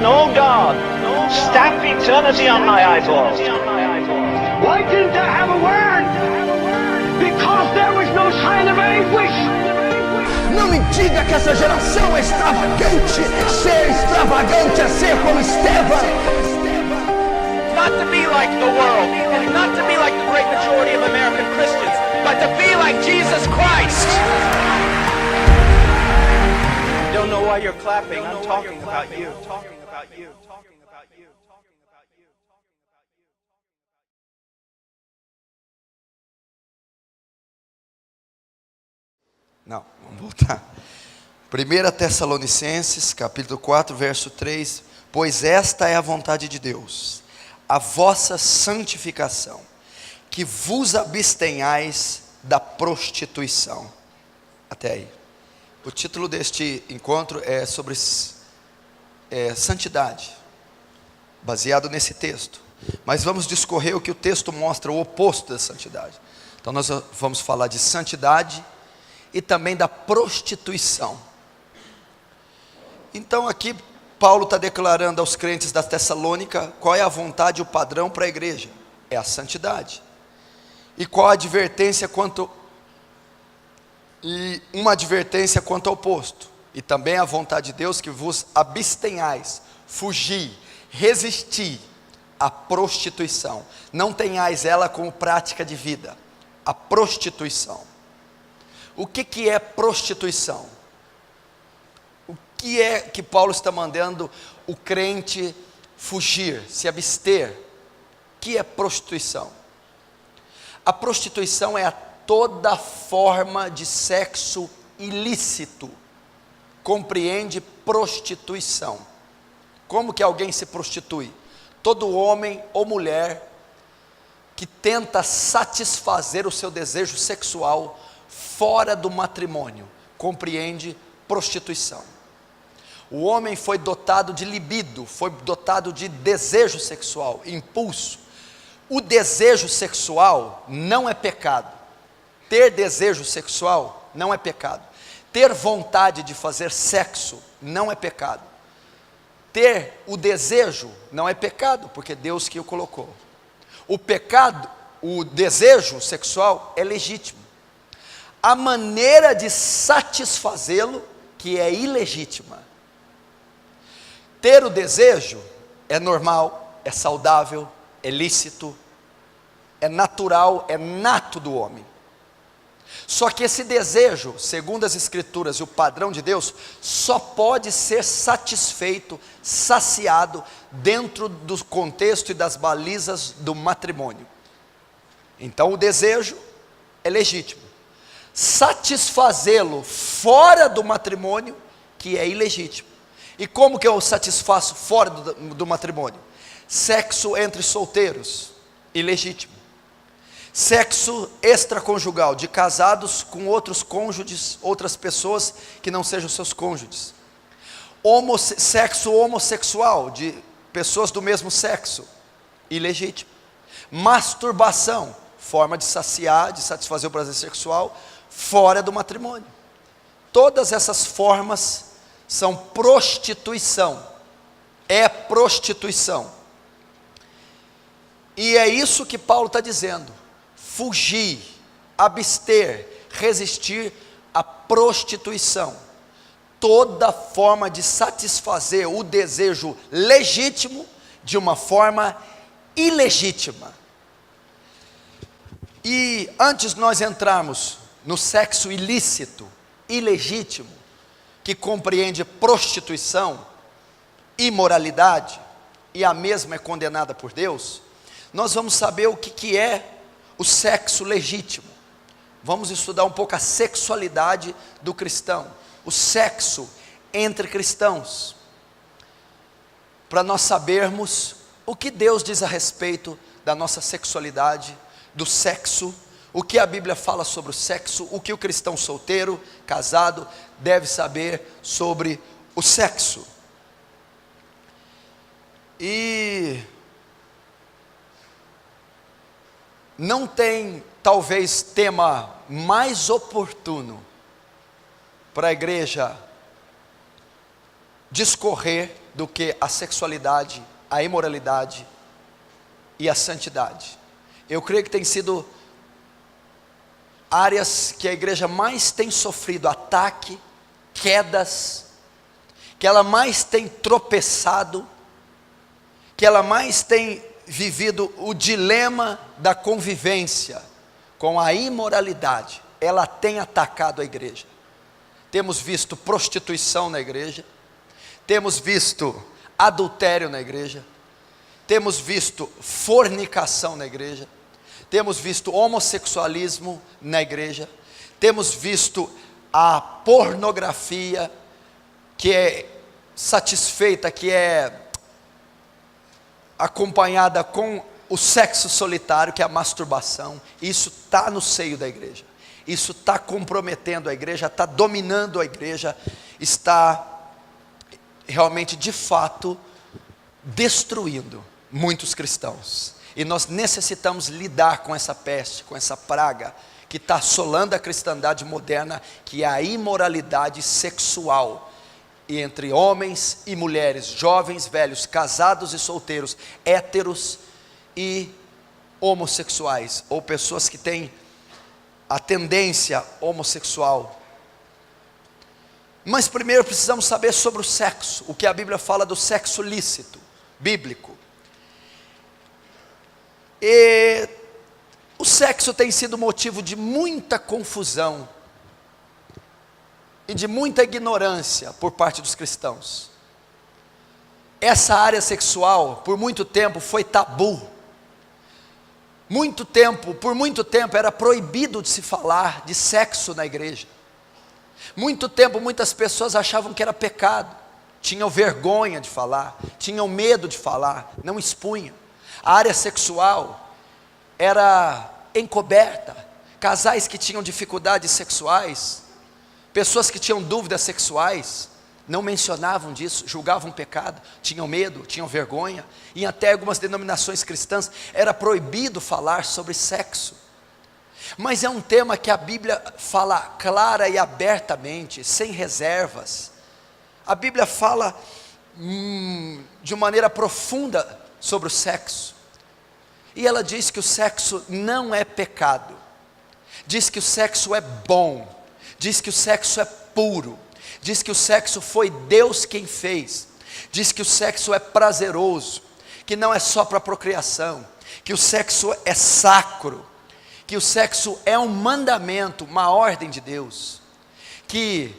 no God. Stamp eternity on my eyeballs. Why didn't I have a word? Because there was no sign of anguish. Não me diga que essa geração é extravagante. Ser extravagante é ser como Estevão. Not to be like the world, and not to be like the great majority of American Christians, but to be like Jesus Christ. You don't know why you're clapping. I'm talking about you. Talking about you. Talking about you. Talking about you. Não, vamos voltar. 1 Tessalonicenses, capítulo 4, verso 3. Pois esta é a vontade de Deus, a vossa santificação, que vos abstenhais da prostituição. Até aí. O título deste encontro é sobre santidade, baseado nesse texto. Mas vamos discorrer o que o texto mostra, o oposto da santidade. Então nós vamos falar de santidade e também da prostituição. Então aqui Paulo está declarando aos crentes da Tessalônica qual é a vontade e o padrão para a igreja. É a santidade. E qual a advertência uma advertência quanto ao oposto. E também a vontade de Deus que vos abstenhais, fugir, resistir à prostituição. Não tenhais ela como prática de vida. A prostituição. O que é prostituição? O que é que Paulo está mandando o crente fugir, se abster? O que é prostituição? A prostituição é toda forma de sexo ilícito. Compreende prostituição. Como que alguém se prostitui? Todo homem ou mulher que tenta satisfazer o seu desejo sexual fora do matrimônio, compreende prostituição. O homem foi dotado de libido, foi dotado de desejo sexual, impulso. O desejo sexual não é pecado. Ter desejo sexual não é pecado. Ter vontade de fazer sexo não é pecado. Ter o desejo não é pecado, porque Deus que o colocou. O pecado, o desejo sexual é legítimo. A maneira de satisfazê-lo que é ilegítima. Ter o desejo é normal, é saudável, é lícito, é natural, é nato do homem. Só que esse desejo, segundo as Escrituras e o padrão de Deus, só pode ser satisfeito, saciado, dentro do contexto e das balizas do matrimônio. Então o desejo é legítimo. Satisfazê-lo fora do matrimônio, que é ilegítimo. E como que eu satisfaço fora do matrimônio? Sexo entre solteiros, ilegítimo. Sexo extraconjugal, de casados com outros cônjuges, outras pessoas que não sejam seus cônjuges. Sexo homossexual, de pessoas do mesmo sexo, ilegítimo. Masturbação, forma de saciar, de satisfazer o prazer sexual, fora do matrimônio. Todas essas formas são prostituição. É prostituição. E é isso que Paulo está dizendo. Fugir, abster, resistir à prostituição. Toda forma de satisfazer o desejo legítimo de uma forma ilegítima. E antes de nós entrarmos no sexo ilícito, ilegítimo, que compreende prostituição, imoralidade, e a mesma é condenada por Deus, nós vamos saber o que é o sexo legítimo. Vamos estudar um pouco a sexualidade do cristão, o sexo entre cristãos, para nós sabermos o que Deus diz a respeito da nossa sexualidade, do sexo, o que a Bíblia fala sobre o sexo, o que o cristão solteiro, casado, deve saber sobre o sexo. E não tem talvez tema mais oportuno para a igreja discorrer do que a sexualidade, a imoralidade e a santidade. Eu creio que tem sido áreas que a igreja mais tem sofrido ataque, quedas, que ela mais tem tropeçado, que ela mais tem vivido o dilema da convivência com a imoralidade. Ela tem atacado a igreja. Temos visto prostituição na igreja, temos visto adultério na igreja, temos visto fornicação na igreja, temos visto homossexualismo na igreja, temos visto a pornografia que é satisfeita, que é acompanhada com o sexo solitário, que é a masturbação. Isso está no seio da igreja, isso está comprometendo a igreja, está dominando a igreja, está realmente, de fato, destruindo muitos cristãos. E nós necessitamos lidar com essa peste, com essa praga que está assolando a cristandade moderna, que é a imoralidade sexual entre homens e mulheres, jovens, velhos, casados e solteiros, héteros e homossexuais, ou pessoas que têm a tendência homossexual. Mas primeiro precisamos saber sobre o sexo, o que a Bíblia fala do sexo lícito, bíblico. E o sexo tem sido motivo de muita confusão e de muita ignorância por parte dos cristãos. Essa área sexual, por muito tempo, foi tabu. Por muito tempo era proibido de se falar de sexo na igreja. Muito tempo, muitas pessoas achavam que era pecado, tinham vergonha de falar, tinham medo de falar, não expunham. A área sexual era encoberta. Casais que tinham dificuldades sexuais, pessoas que tinham dúvidas sexuais, não mencionavam disso, julgavam pecado, tinham medo, tinham vergonha. E até algumas denominações cristãs era proibido falar sobre sexo. Mas é um tema que a Bíblia fala clara e abertamente, sem reservas. A Bíblia fala de maneira profunda sobre o sexo. E ela diz que o sexo não é pecado. Diz que o sexo é bom. Diz que o sexo é puro. Diz que o sexo foi Deus quem fez. Diz que o sexo é prazeroso. Que não é só para procriação. Que o sexo é sacro. Que o sexo é um mandamento, uma ordem de Deus. Que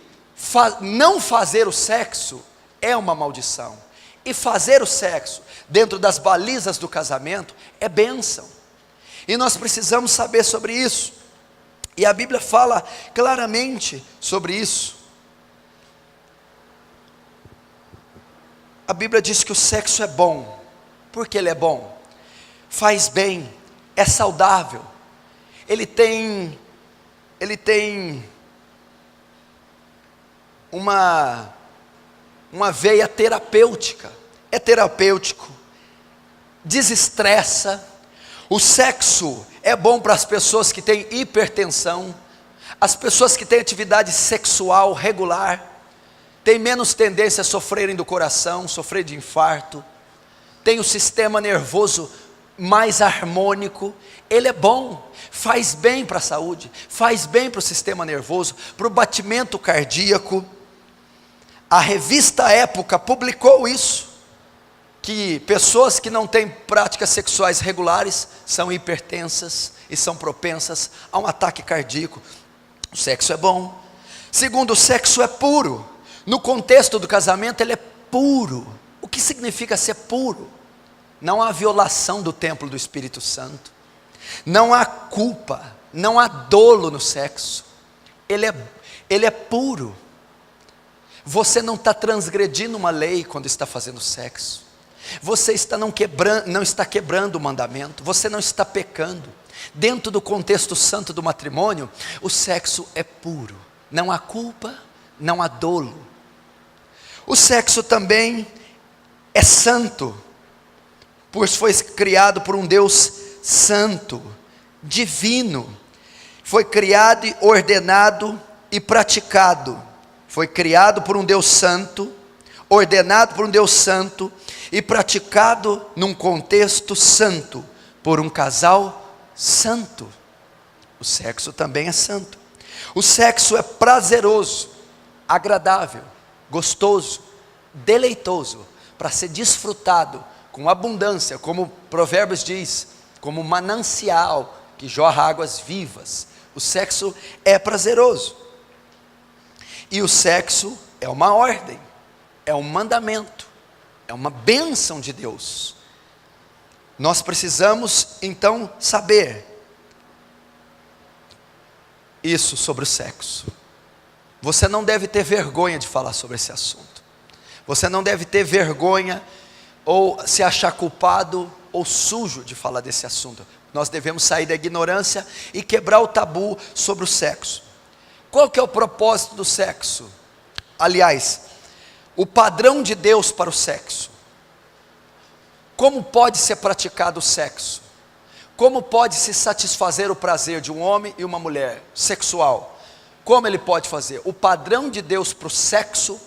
não fazer o sexo é uma maldição. E fazer o sexo dentro das balizas do casamento é bênção. E nós precisamos saber sobre isso. E a Bíblia fala claramente sobre isso. A Bíblia diz que o sexo é bom. Por que ele é bom? Faz bem, é saudável. Ele tem uma veia terapêutica, é terapêutico, desestressa. O sexo é bom para as pessoas que têm hipertensão, as pessoas que têm atividade sexual regular, têm menos tendência a sofrerem do coração, sofrer de infarto, tem o sistema nervoso mais harmônico. Ele é bom, faz bem para a saúde, faz bem para o sistema nervoso, para o batimento cardíaco. A revista Época publicou isso, que pessoas que não têm práticas sexuais regulares são hipertensas e são propensas a um ataque cardíaco. O sexo é bom. Segundo, o sexo é puro. No contexto do casamento ele é puro. O que significa ser puro? Não há violação do templo do Espírito Santo, não há culpa, não há dolo no sexo. Ele é puro. Você não está transgredindo uma lei quando está fazendo sexo. Você não está quebrando o mandamento. Você não está pecando. Dentro do contexto santo do matrimônio, o sexo é puro. Não há culpa, não há dolo. O sexo também é santo, pois foi criado por um Deus santo, divino. Foi criado, ordenado e praticado. Foi criado por um Deus santo, ordenado por um Deus santo e praticado num contexto santo, por um casal santo. O sexo também é santo. O sexo é prazeroso, agradável, gostoso, deleitoso, para ser desfrutado com abundância, como Provérbios diz, como um manancial que jorra águas vivas. O sexo é prazeroso. E o sexo é uma ordem, é um mandamento, é uma bênção de Deus. Nós precisamos então saber isso sobre o sexo. Você não deve ter vergonha de falar sobre esse assunto. Você não deve ter vergonha ou se achar culpado ou sujo de falar desse assunto. Nós devemos sair da ignorância e quebrar o tabu sobre o sexo. Qual que é o propósito do sexo? Aliás, o padrão de Deus para o sexo. Como pode ser praticado o sexo? Como pode se satisfazer o prazer de um homem e uma mulher sexual? Como ele pode fazer? O padrão de Deus para o sexo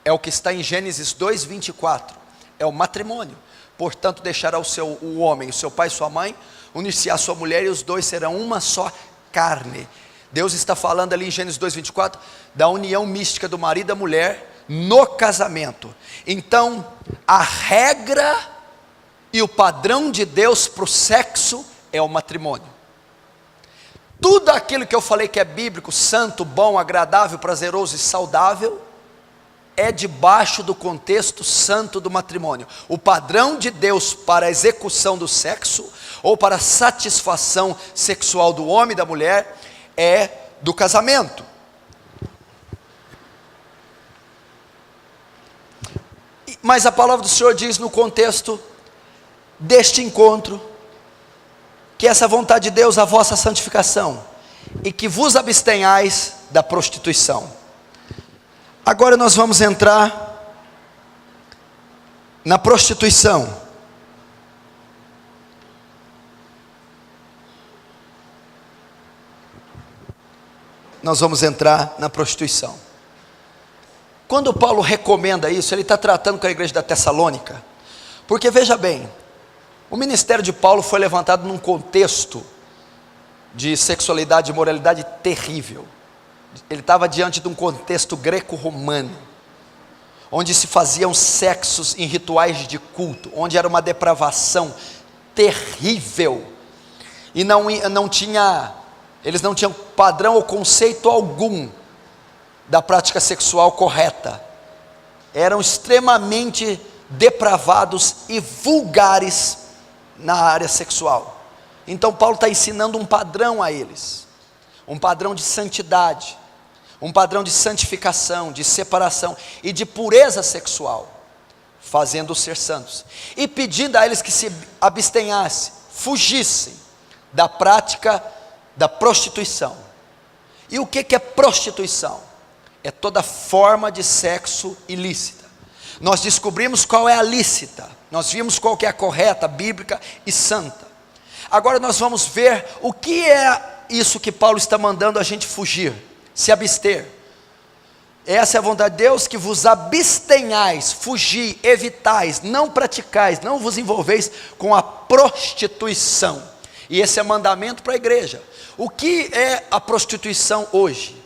é o que está em Gênesis 2:24. É o matrimônio. Portanto, deixará o homem, o seu pai e sua mãe, unir-se à sua mulher, e os dois serão uma só carne. Deus está falando ali em Gênesis 2:24 da união mística do marido e da mulher no casamento. Então, a regra e o padrão de Deus para o sexo é o matrimônio. Tudo aquilo que eu falei que é bíblico, santo, bom, agradável, prazeroso e saudável, é debaixo do contexto santo do matrimônio. O padrão de Deus para a execução do sexo, ou para a satisfação sexual do homem e da mulher, é do casamento. Mas a palavra do Senhor diz no contexto deste encontro, que essa vontade de Deus, a vossa santificação, e que vos abstenhais da prostituição. Agora nós vamos entrar na prostituição. Nós vamos entrar na prostituição. Quando Paulo recomenda isso, ele está tratando com a igreja da Tessalônica, porque veja bem, o ministério de Paulo foi levantado num contexto de sexualidade e moralidade terrível. Ele estava diante de um contexto greco-romano, onde se faziam sexos em rituais de culto, onde era uma depravação terrível, e eles não tinham padrão ou conceito algum da prática sexual correta. Eram extremamente depravados e vulgares na área sexual. Então Paulo está ensinando um padrão a eles, um padrão de santidade, um padrão de santificação, de separação e de pureza sexual, fazendo-os ser santos, e pedindo a eles que se abstenhassem, fugissem da prática da prostituição. E o que é prostituição? É toda forma de sexo ilícita. Nós descobrimos qual é a lícita, nós vimos qual que é a correta, bíblica e santa. Agora nós vamos ver o que é isso que Paulo está mandando a gente fugir, se abster. Essa é a vontade de Deus, que vos abstenhais, fugir, evitais, não praticais, não vos envolveis com a prostituição. E esse é mandamento para a igreja. O que é a prostituição hoje?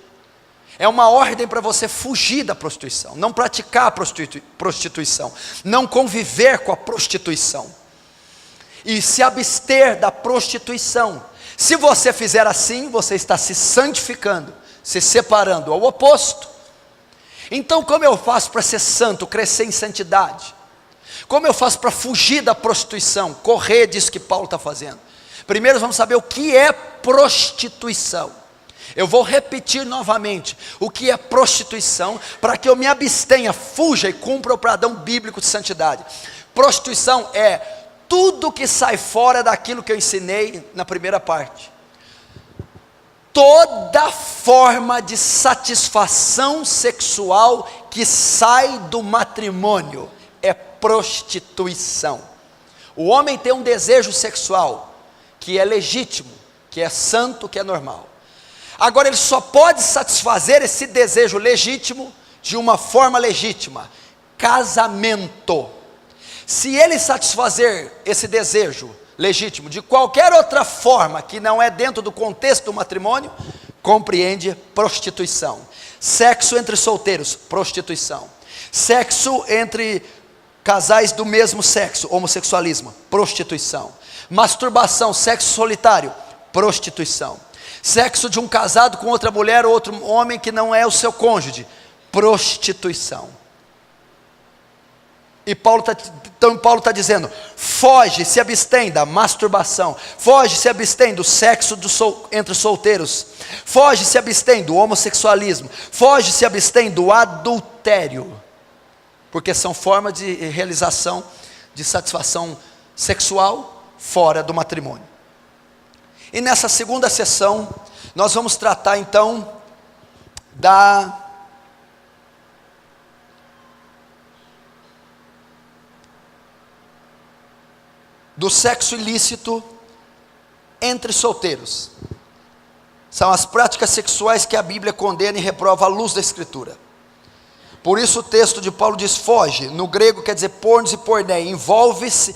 É uma ordem para você fugir da prostituição, não praticar a prostituição, não conviver com a prostituição, e se abster da prostituição. Se você fizer assim, você está se santificando, se separando ao oposto. Então, como eu faço para ser santo, crescer em santidade? Como eu faço para fugir da prostituição, correr disso que Paulo está fazendo? Primeiro vamos saber o que é prostituição. Eu vou repetir novamente o que é prostituição, para que eu me abstenha, fuja e cumpra o padrão bíblico de santidade. Prostituição é tudo que sai fora daquilo que eu ensinei na primeira parte. Toda forma de satisfação sexual que sai do matrimônio é prostituição. O homem tem um desejo sexual que é legítimo, que é santo, que é normal. Agora ele só pode satisfazer esse desejo legítimo de uma forma legítima, casamento. Se ele satisfazer esse desejo legítimo de qualquer outra forma que não é dentro do contexto do matrimônio, compreende prostituição. Sexo entre solteiros, prostituição. Sexo entre casais do mesmo sexo, homossexualismo, prostituição. Masturbação, sexo solitário, prostituição. Sexo de um casado com outra mulher ou outro homem que não é o seu cônjuge, prostituição. E Paulo está dizendo: foge, se abstém da masturbação, foge, se abstém do sexo entre solteiros, foge, se abstém do homossexualismo, foge, se abstém do adultério, porque são formas de realização, de satisfação sexual fora do matrimônio. E nessa segunda sessão, nós vamos tratar então do sexo ilícito entre solteiros. São as práticas sexuais que a Bíblia condena e reprova à luz da Escritura. Por isso o texto de Paulo diz: foge, no grego quer dizer pornos e porné, envolver-se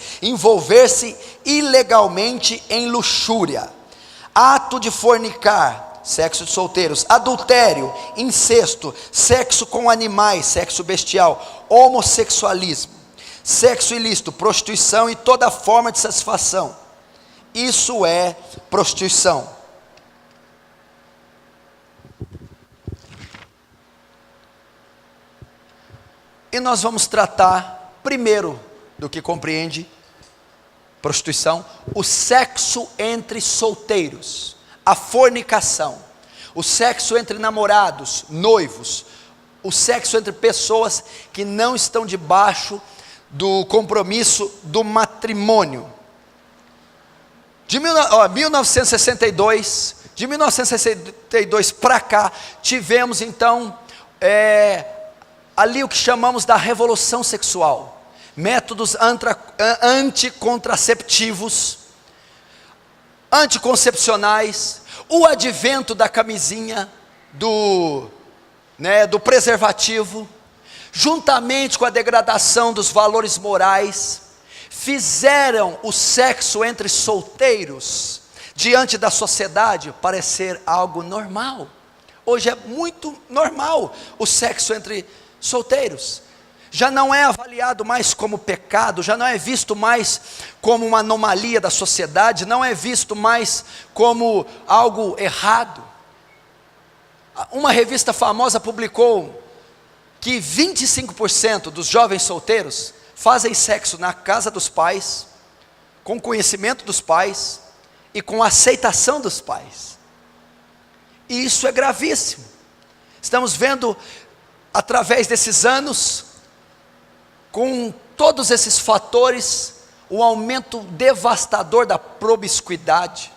ilegalmente em luxúria, ato de fornicar, sexo de solteiros, adultério, incesto, sexo com animais, sexo bestial, homossexualismo, sexo ilícito, prostituição e toda forma de satisfação. Isso é prostituição. E nós vamos tratar primeiro do que compreende prostituição, o sexo entre solteiros, a fornicação, o sexo entre namorados, noivos, o sexo entre pessoas que não estão debaixo do compromisso do matrimônio. De 1962 para cá, tivemos então ali o que chamamos da revolução sexual, métodos anticontraceptivos, anticoncepcionais, o advento da camisinha, do preservativo, juntamente com a degradação dos valores morais, fizeram o sexo entre solteiros, diante da sociedade, parecer algo normal. Hoje é muito normal o sexo entre solteiros. Já não é avaliado mais como pecado, já não é visto mais como uma anomalia da sociedade, não é visto mais como algo errado. Uma revista famosa publicou que 25% dos jovens solteiros fazem sexo na casa dos pais, com conhecimento dos pais e com aceitação dos pais. E isso é gravíssimo. Estamos vendo, através desses anos, com todos esses fatores, o aumento devastador da promiscuidade,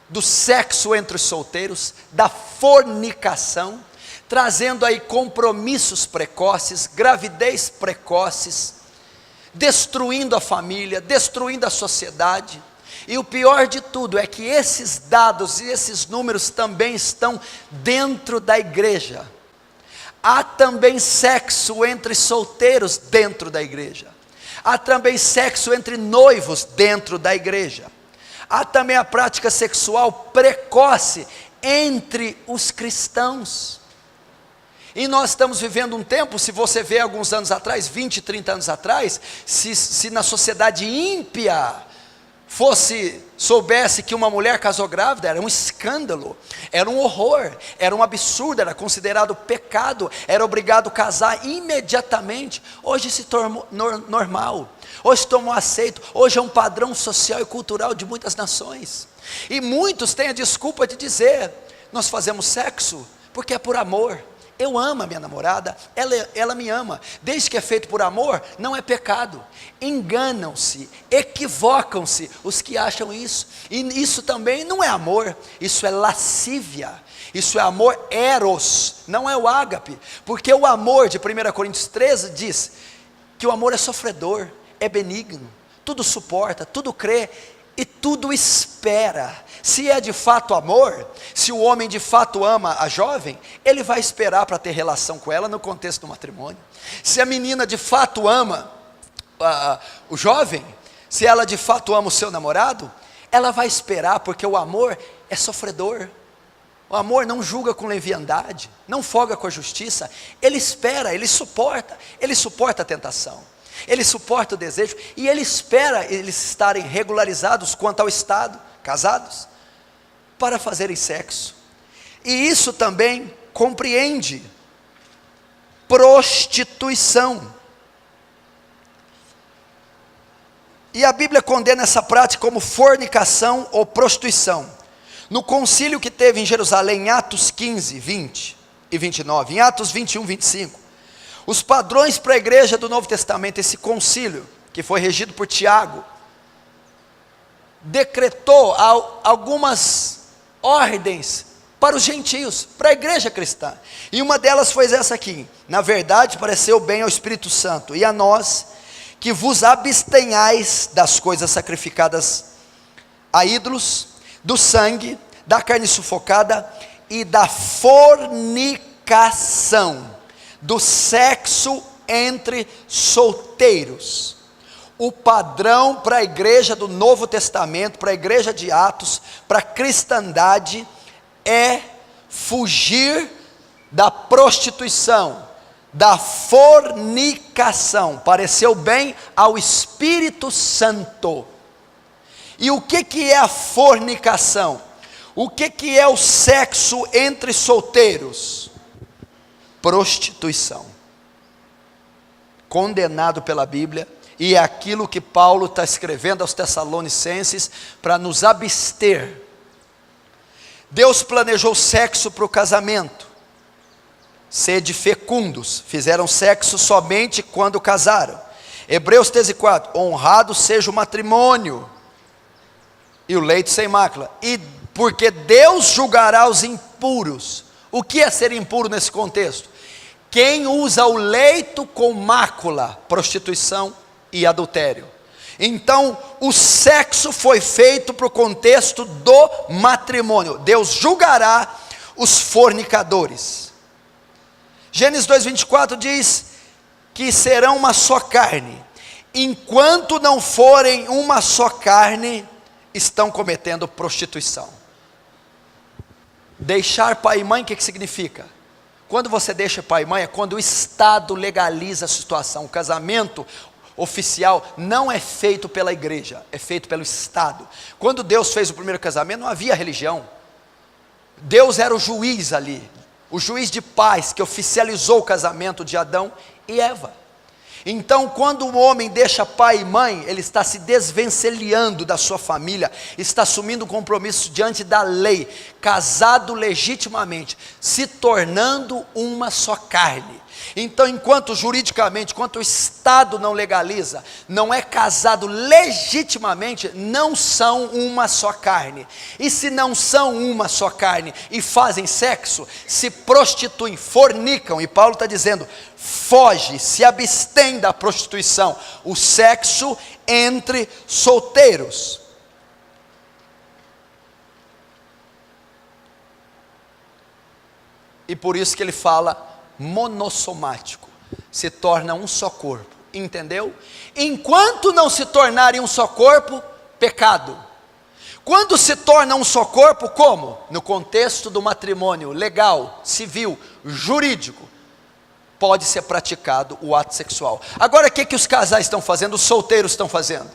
do sexo entre os solteiros, da fornicação, trazendo aí compromissos precoces, gravidez precoces, destruindo a família, destruindo a sociedade. E o pior de tudo é que esses dados e esses números também estão dentro da igreja. Há também sexo entre solteiros dentro da igreja. Há também sexo entre noivos dentro da igreja. Há também a prática sexual precoce entre os cristãos. E nós estamos vivendo um tempo, se você vê alguns anos atrás, 20, 30 anos atrás, se na sociedade ímpia soubesse que uma mulher casou grávida, era um escândalo, era um horror, era um absurdo, era considerado pecado, era obrigado a casar imediatamente. Hoje se tornou normal, hoje se tornou aceito, hoje é um padrão social e cultural de muitas nações. E muitos têm a desculpa de dizer: nós fazemos sexo porque é por amor. Eu amo a minha namorada, ela me ama. Desde que é feito por amor, não é pecado. Enganam-se, equivocam-se os que acham isso. E isso também não é amor, isso é lascívia. Isso é amor eros, não é o ágape. Porque o amor de 1 Coríntios 13 diz que o amor é sofredor, é benigno, tudo suporta, tudo crê, e tudo espera. Se é de fato amor, se o homem de fato ama a jovem, ele vai esperar para ter relação com ela no contexto do matrimônio. Se a menina de fato ama o jovem, se ela de fato ama o seu namorado, ela vai esperar, porque o amor é sofredor. O amor não julga com leviandade, não folga com a justiça. Ele espera, ele suporta a tentação, ele suporta o desejo, e ele espera eles estarem regularizados quanto ao estado, casados, para fazerem sexo. E isso também compreende prostituição. E a Bíblia condena essa prática como fornicação ou prostituição. No concílio que teve em Jerusalém, em Atos 15, 20 e 29, em Atos 21, 25, os padrões para a igreja do Novo Testamento, esse concílio, que foi regido por Tiago, decretou algumas ordens para os gentios, para a igreja cristã, e uma delas foi essa aqui: na verdade pareceu bem ao Espírito Santo e a nós, que vos abstenhais das coisas sacrificadas a ídolos, do sangue, da carne sufocada e da fornicação, do sexo entre solteiros. O padrão para a igreja do Novo Testamento, para a igreja de Atos, para a cristandade, é fugir da prostituição, da fornicação. Pareceu bem ao Espírito Santo. E o que é a fornicação? O que é o sexo entre solteiros? Prostituição. Condenado pela Bíblia, e é aquilo que Paulo está escrevendo aos Tessalonicenses, para nos abster. Deus planejou sexo para o casamento. Sede fecundos, fizeram sexo somente quando casaram. Hebreus 13:4, honrado seja o matrimônio e o leito sem mácula, e porque Deus julgará os impuros. O que é ser impuro nesse contexto? Quem usa o leito com mácula, prostituição e adultério. Então o sexo foi feito para o contexto do matrimônio. Deus julgará os fornicadores. Gênesis 2:24 diz que serão uma só carne. Enquanto não forem uma só carne, estão cometendo prostituição. Deixar pai e mãe, o que significa? Quando você deixa pai e mãe, é quando o Estado legaliza a situação. O casamento oficial não é feito pela igreja, é feito pelo Estado. Quando Deus fez o primeiro casamento, não havia religião. Deus era o juiz ali, o juiz de paz, que oficializou o casamento de Adão e Eva. Então, quando o homem deixa pai e mãe, ele está se desvencilhando da sua família, está assumindo um compromisso diante da lei, casado legitimamente, se tornando uma só carne. Então, enquanto juridicamente, enquanto o Estado não legaliza, não é casado legitimamente, não são uma só carne. E se não são uma só carne e fazem sexo, se prostituem, fornicam. E Paulo está dizendo: foge, se abstém da prostituição, o sexo entre solteiros. E por isso que ele fala monossomático, se torna um só corpo, entendeu? Enquanto não se tornarem um só corpo, pecado. Quando se torna um só corpo, como? No contexto do matrimônio legal, civil, jurídico, pode ser praticado o ato sexual. Agora, o que os casais estão fazendo, os solteiros estão fazendo?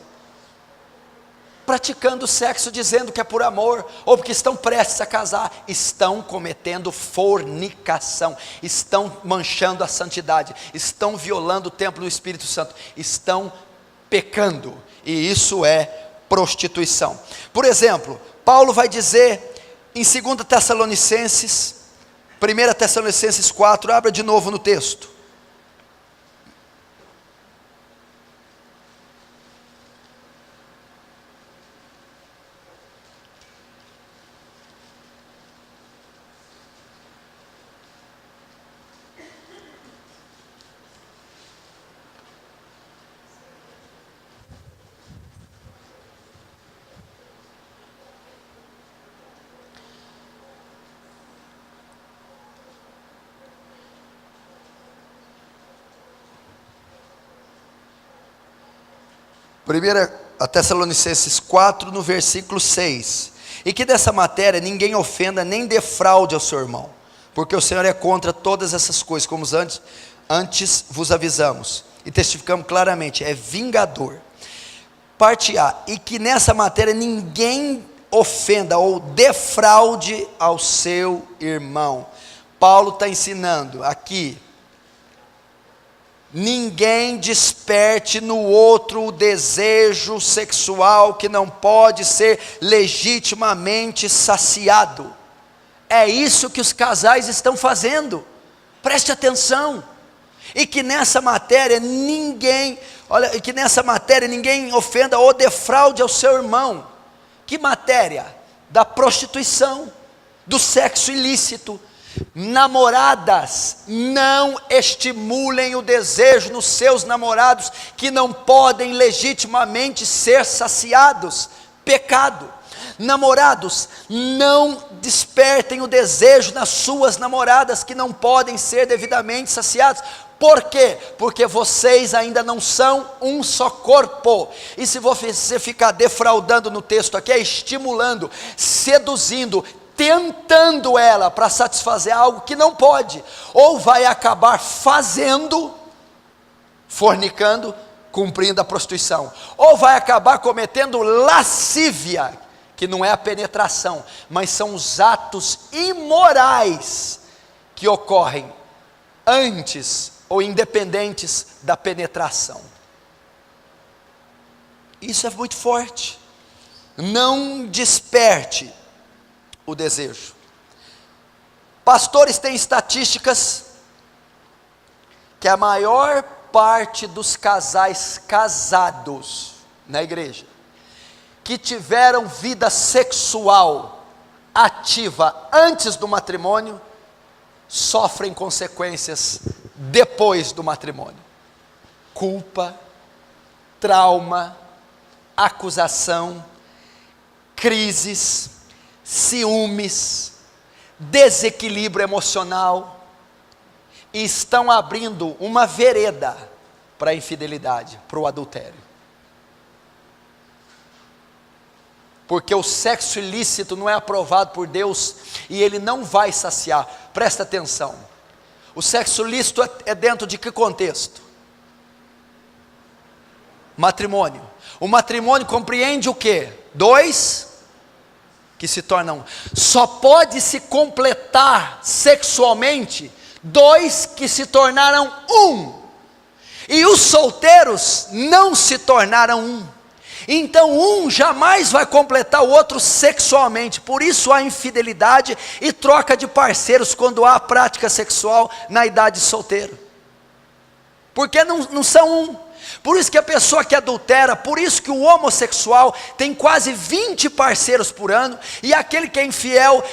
Praticando sexo, dizendo que é por amor, ou porque estão prestes a casar. Estão cometendo fornicação, estão manchando a santidade, estão violando o templo do Espírito Santo, estão pecando, e isso é prostituição. Por exemplo, Paulo vai dizer em 2 Tessalonicenses, 1 Tessalonicenses 4, abra de novo no texto. 1 Tessalonicenses 4, no versículo 6. E que dessa matéria ninguém ofenda nem defraude ao seu irmão, porque o Senhor é contra todas essas coisas, como antes vos avisamos e testificamos claramente, é vingador. Parte A, e que nessa matéria ninguém ofenda ou defraude ao seu irmão. Paulo está ensinando aqui, ninguém desperte no outro o desejo sexual que não pode ser legitimamente saciado. É isso que os casais estão fazendo, preste atenção. E que nessa matéria ninguém ofenda ou defraude ao seu irmão. Que matéria? Da prostituição, do sexo ilícito. Namoradas, não estimulem o desejo nos seus namorados que não podem legitimamente ser saciados. Pecado. Namorados, não despertem o desejo nas suas namoradas que não podem ser devidamente saciados. Por quê? Porque vocês ainda não são um só corpo. E se você ficar defraudando no texto aqui, é estimulando, seduzindo, tentando ela para satisfazer algo que não pode, ou vai acabar fazendo, fornicando, cumprindo a prostituição, ou vai acabar cometendo lascívia, que não é a penetração, mas são os atos imorais que ocorrem antes ou independentes da penetração. Isso é muito forte. Não desperte o desejo. Pastores têm estatísticas que a maior parte dos casais casados na igreja que tiveram vida sexual ativa antes do matrimônio sofrem consequências depois do matrimônio. Culpa, trauma, acusação, crises, ciúmes, desequilíbrio emocional, e estão abrindo uma vereda para a infidelidade, para o adultério. Porque o sexo ilícito não é aprovado por Deus e ele não vai saciar. Presta atenção. O sexo ilícito é dentro de que contexto? Matrimônio. O matrimônio compreende o quê? Dois que se tornam um. Só pode se completar sexualmente dois que se tornaram um. E os solteiros não se tornaram um. Então um jamais vai completar o outro sexualmente. Por isso há infidelidade e troca de parceiros quando há prática sexual na idade de solteiro. Porque não são um. Por isso que a pessoa que adultera, por isso que o homossexual tem quase 20 parceiros por ano, e aquele que é infiel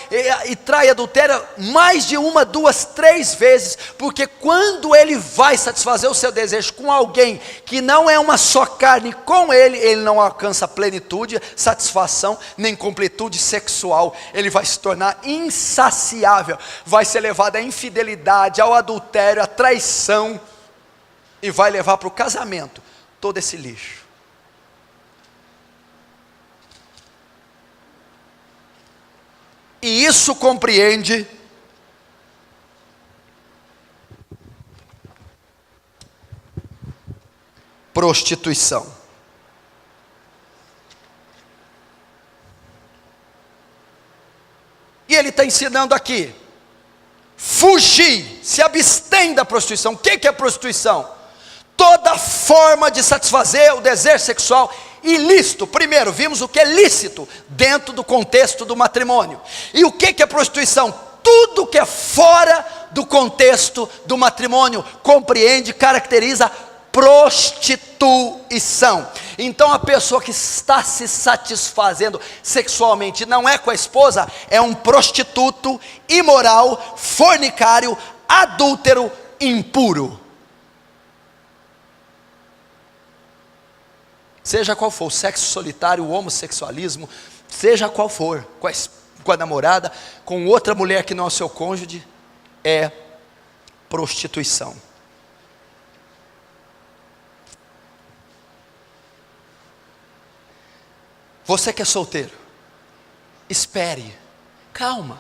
e trai, adultera mais de 1, 2, 3 vezes, porque quando ele vai satisfazer o seu desejo com alguém que não é uma só carne com ele não alcança plenitude, satisfação, nem completude sexual, ele vai se tornar insaciável, vai ser levado à infidelidade, ao adultério, à traição, e vai levar para o casamento todo esse lixo. E isso compreende prostituição. E ele está ensinando aqui, fugir, se abstém da prostituição. O que é prostituição? Toda forma de satisfazer o desejo sexual ilícito. Primeiro, vimos o que é lícito dentro do contexto do matrimônio. E o que é prostituição? Tudo que é fora do contexto do matrimônio compreende, caracteriza prostituição. Então a pessoa que está se satisfazendo sexualmente não é com a esposa, é um prostituto, imoral, fornicário, adúltero, impuro. Seja qual for, o sexo solitário, o homossexualismo, seja qual for, com a namorada, com outra mulher que não é o seu cônjuge, é prostituição. Você que é solteiro, espere, calma.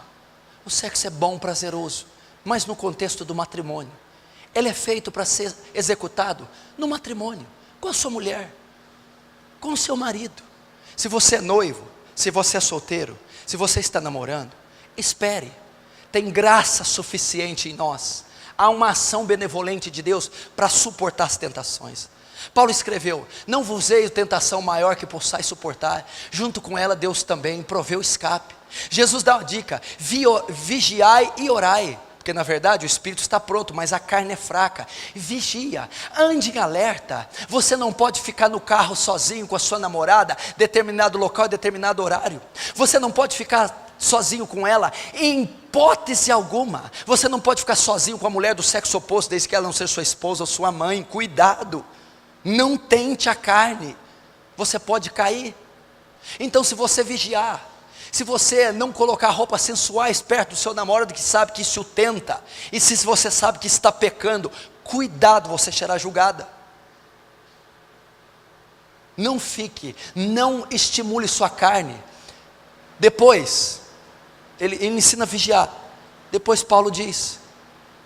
O sexo é bom, prazeroso, mas no contexto do matrimônio. Ele é feito para ser executado no matrimônio, com a sua mulher, com o seu marido. Se você é noivo, se você é solteiro, se você está namorando, espere. Tem graça suficiente em nós. Há uma ação benevolente de Deus para suportar as tentações. Paulo escreveu: não vos eis tentação maior que possais suportar, junto com ela Deus também proveu escape. Jesus dá uma dica: vigiai e orai, porque na verdade o espírito está pronto, mas a carne é fraca. Vigia, ande em alerta. Você não pode ficar no carro sozinho com a sua namorada, determinado local e determinado horário. Você não pode ficar sozinho com ela em hipótese alguma. Você não pode ficar sozinho com a mulher do sexo oposto, desde que ela não seja sua esposa ou sua mãe. Cuidado, não tente a carne, você pode cair. Então, se você vigiar, se você não colocar roupas sensuais perto do seu namorado, que sabe que isso o tenta, e se você sabe que está pecando, cuidado, você será julgada. Não fique, não estimule sua carne. Depois, ele ensina a vigiar. Depois Paulo diz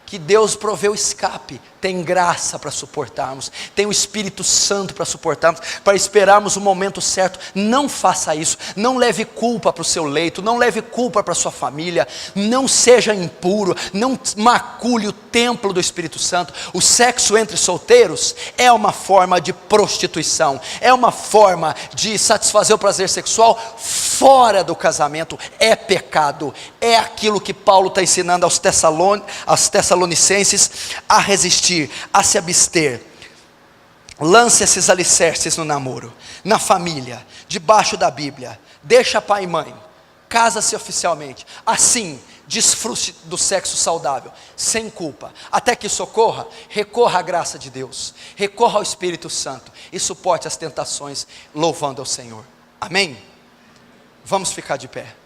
que Deus proveu escape, tem graça para suportarmos, tem o Espírito Santo para suportarmos, para esperarmos o momento certo. Não faça isso, não leve culpa para o seu leito, não leve culpa para a sua família, não seja impuro, não macule o templo do Espírito Santo. O sexo entre solteiros é uma forma de prostituição, é uma forma de satisfazer o prazer sexual fora do casamento, é pecado, é aquilo que Paulo está ensinando aos Tessalonicenses a resistir, a se abster. Lance esses alicerces no namoro, na família, debaixo da Bíblia. Deixa pai e mãe, casa-se oficialmente. Assim, desfrute do sexo saudável, sem culpa. Até que isso ocorra, recorra à graça de Deus, recorra ao Espírito Santo e suporte as tentações, louvando ao Senhor. Amém? Vamos ficar de pé.